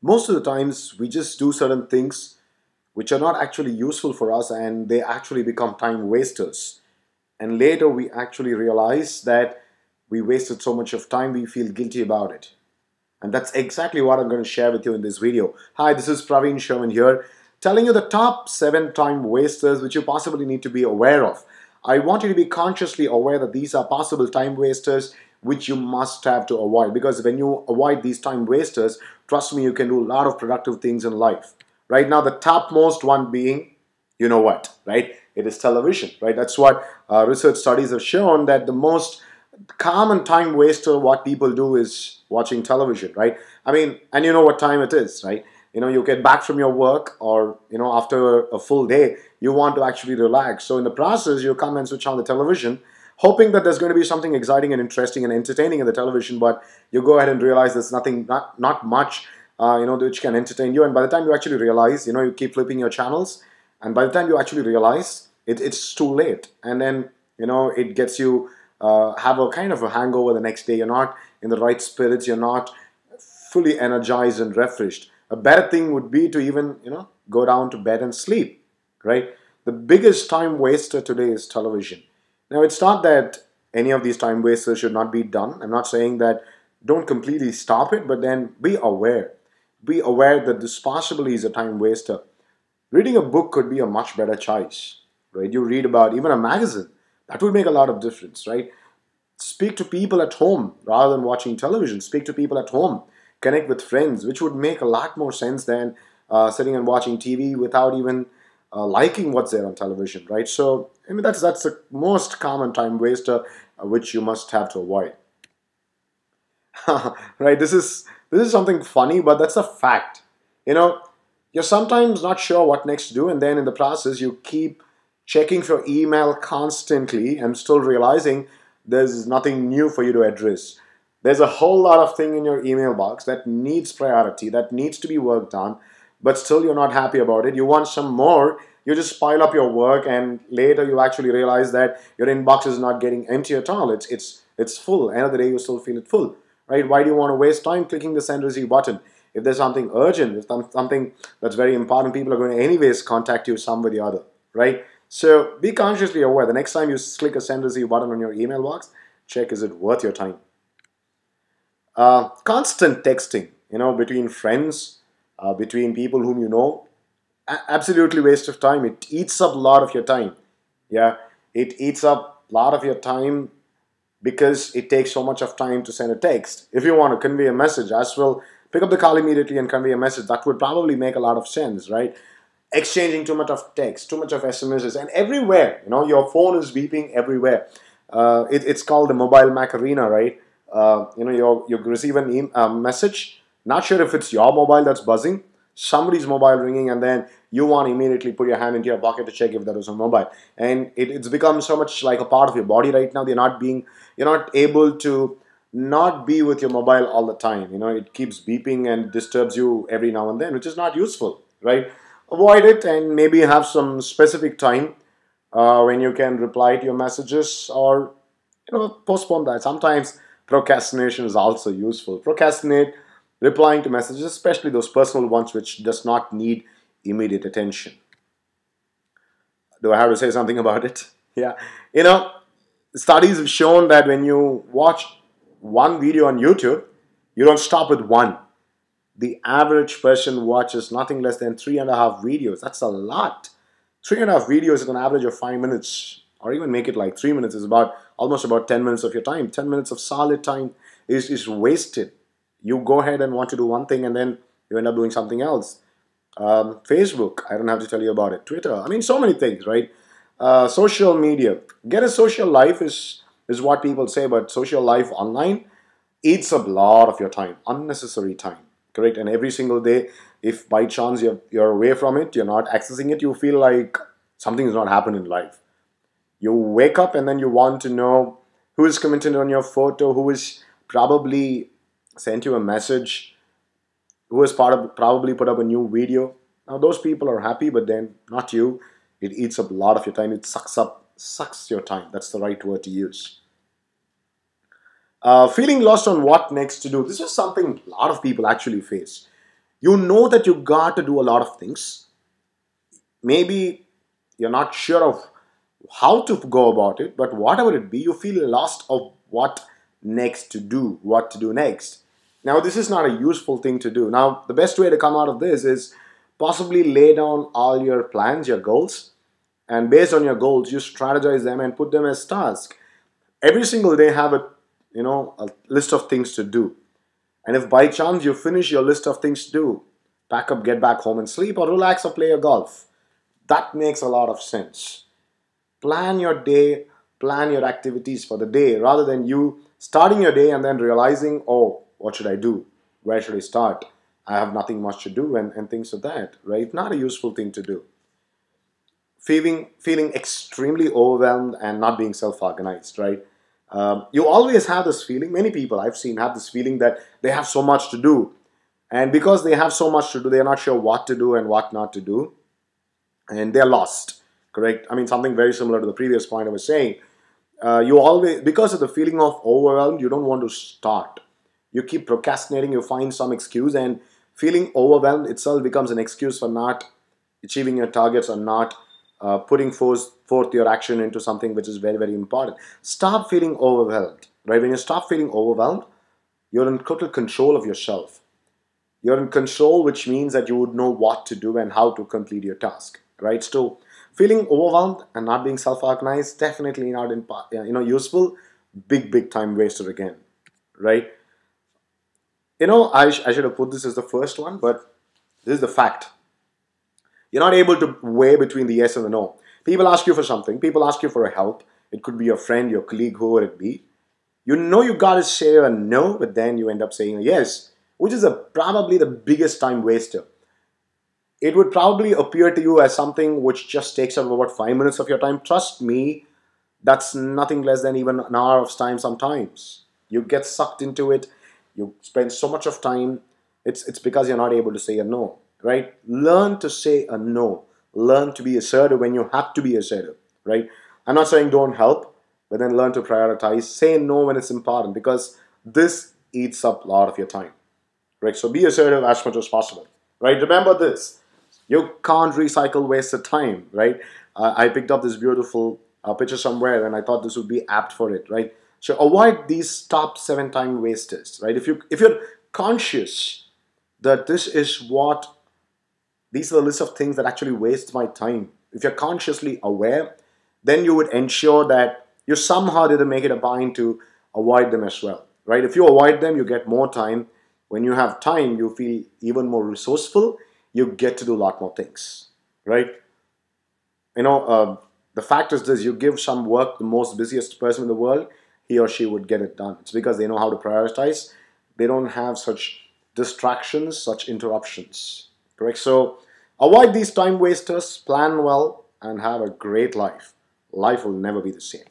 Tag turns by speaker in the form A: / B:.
A: Most of the times we just do certain things which are not actually useful for us, and they actually become time wasters. And later we actually realize that we wasted so much of time, we feel guilty about it. And that's exactly what I'm going to share with you in this video. Hi, this is Praveen Sherman here, telling you the top 7 time wasters which you possibly need to be aware of. I want you to be consciously aware that these are possible time wasters which you must have to avoid, because when you avoid these time wasters, trust me, you can do a lot of productive things in life. Right now, the topmost one being, you know what, right? It is television, right? That's what research studies have shown, that the most common time waster what people do is watching television, right? I mean, and you know what time it is, right? You get back from your work, or after a full day, you want to actually relax. So in the process, you come and switch on the television, hoping that there's going to be something exciting and interesting and entertaining in the television, but you go ahead and realize there's nothing, not much, which can entertain you. And by the time you actually realize, you keep flipping your channels, and by the time you actually realize, it's too late. And then it gets you have a kind of a hangover the next day. You're not in the right spirits. You're not fully energized and refreshed. A better thing would be to even go down to bed and sleep, right? The biggest time waster today is television. Now, it's not that any of these time wasters should not be done. I'm not saying that don't completely stop it, but then be aware. Be aware that this possibly is a time waster. Reading a book could be a much better choice, right? You read about even a magazine. That would make a lot of difference, right? Speak to people at home rather than watching television. Speak to people at home. Connect with friends, which would make a lot more sense than sitting and watching TV without even liking what's there on television, right? So, I mean, that's the most common time waster which you must have to avoid. Right? This is something funny, but that's a fact. You know, you're sometimes not sure what next to do, and then in the process, you keep checking your email constantly and still realizing there's nothing new for you to address. There's a whole lot of thing in your email box that needs priority, that needs to be worked on, but still you're not happy about it. You want some more. You just pile up your work, and later you actually realize that your inbox is not getting empty at all. It's full. End of the day, you still feel it full, right? Why do you want to waste time clicking the send receive button? If there's something urgent, if something that's very important, people are going to anyways contact you some way or the other, right? So be consciously aware. The next time you click a send receive button on your email box, check, is it worth your time? Constant texting, between friends, between people whom you know, absolutely waste of time. It eats up a lot of your time. Yeah, it eats up a lot of your time because it takes so much of time to send a text. If you want to convey a message as well, pick up the call immediately and convey a message. That would probably make a lot of sense, right? Exchanging too much of text, too much of SMSs, and everywhere, your phone is beeping everywhere. It's called the mobile Macarena, right? You receive a message, not sure if it's your mobile that's buzzing, somebody's mobile ringing, and then you want to immediately put your hand into your pocket to check if that was a mobile. And it's become so much like a part of your body right now. You're not able to not be with your mobile all the time. It keeps beeping and disturbs you every now and then, which is not useful, right? Avoid it, and maybe have some specific time when you can reply to your messages, or postpone that. Sometimes procrastination is also useful. Procrastinate replying to messages, especially those personal ones which does not need immediate attention. Do I have to say something about it? Yeah. Studies have shown that when you watch one video on YouTube, you don't stop with one. The average person watches nothing less than 3.5 videos. That's a lot. 3.5 videos is an average of 5 minutes, or even make it like 3 minutes, is almost about 10 minutes of your time. 10 minutes of solid time is wasted. You go ahead and want to do one thing, and then you end up doing something else. Facebook, I don't have to tell you about it. Twitter, I mean, so many things, right? Social media. Get a social life is what people say, but social life online eats up a lot of your time, unnecessary time, correct? And every single day, if by chance you're away from it, you're not accessing it, you feel like something is not happening in life. You wake up and then you want to know who is commented on your photo, who is probably sent you a message, who has probably put up a new video. Now those people are happy, but then not you. It eats up a lot of your time. It sucks your time. That's the right word to use. Feeling lost on what next to do. This is something a lot of people actually face. You know that you got to do a lot of things. Maybe you're not sure of how to go about it, but whatever it be, you feel lost of what next to do, what to do next. Now, this is not a useful thing to do. Now, the best way to come out of this is possibly lay down all your plans, your goals, and based on your goals, you strategize them and put them as tasks. Every single day, have a list of things to do. And if by chance you finish your list of things to do, pack up, get back home and sleep, or relax or play your golf. That makes a lot of sense. Plan your day, plan your activities for the day rather than you starting your day and then realizing, oh, what should I do? Where should I start? I have nothing much to do and things like that, right? Not a useful thing to do. Feeling extremely overwhelmed and not being self-organized, right? You always have this feeling, many people I've seen have this feeling that they have so much to do. And because they have so much to do, they're not sure what to do and what not to do. And they're lost, correct? I mean, something very similar to the previous point I was saying. You always, because of the feeling of overwhelmed, you don't want to start. You keep procrastinating, you find some excuse, and feeling overwhelmed itself becomes an excuse for not achieving your targets or not putting forth your action into something which is very, very important. Stop feeling overwhelmed, right? When you stop feeling overwhelmed, you're in total control of yourself. You're in control, which means that you would know what to do and how to complete your task, right? So, feeling overwhelmed and not being self-organized, definitely not useful. Big time waster again, right? I should have put this as the first one, but this is the fact. You're not able to weigh between the yes and the no. People ask you for something. People ask you for a help. It could be your friend, your colleague, whoever it be. You know you got to say a no, but then you end up saying a yes, which is probably the biggest time waster. It would probably appear to you as something which just takes up about 5 minutes of your time. Trust me, that's nothing less than even an hour of time sometimes. You get sucked into it. You spend so much of time. It's because you're not able to say a no, right? Learn to say a no. Learn to be assertive when you have to be assertive, right? I'm not saying don't help, but then learn to prioritize. Say no when it's important because this eats up a lot of your time, right? So be assertive as much as possible, right? Remember this. You can't recycle wasted time, right? I picked up this beautiful picture somewhere and I thought this would be apt for it, right? So avoid these top 7 time wasters, right? If you're conscious that these are the list of things that actually waste my time. If you're consciously aware, then you would ensure that you somehow did make it a point to avoid them as well, right? If you avoid them, you get more time. When you have time, you feel even more resourceful. You get to do a lot more things, right? The fact is this: you give some work the most busiest person in the world, he or she would get it done. It's because they know how to prioritize. They don't have such distractions, such interruptions, correct? So avoid these time wasters, plan well, and have a great life. Life will never be the same.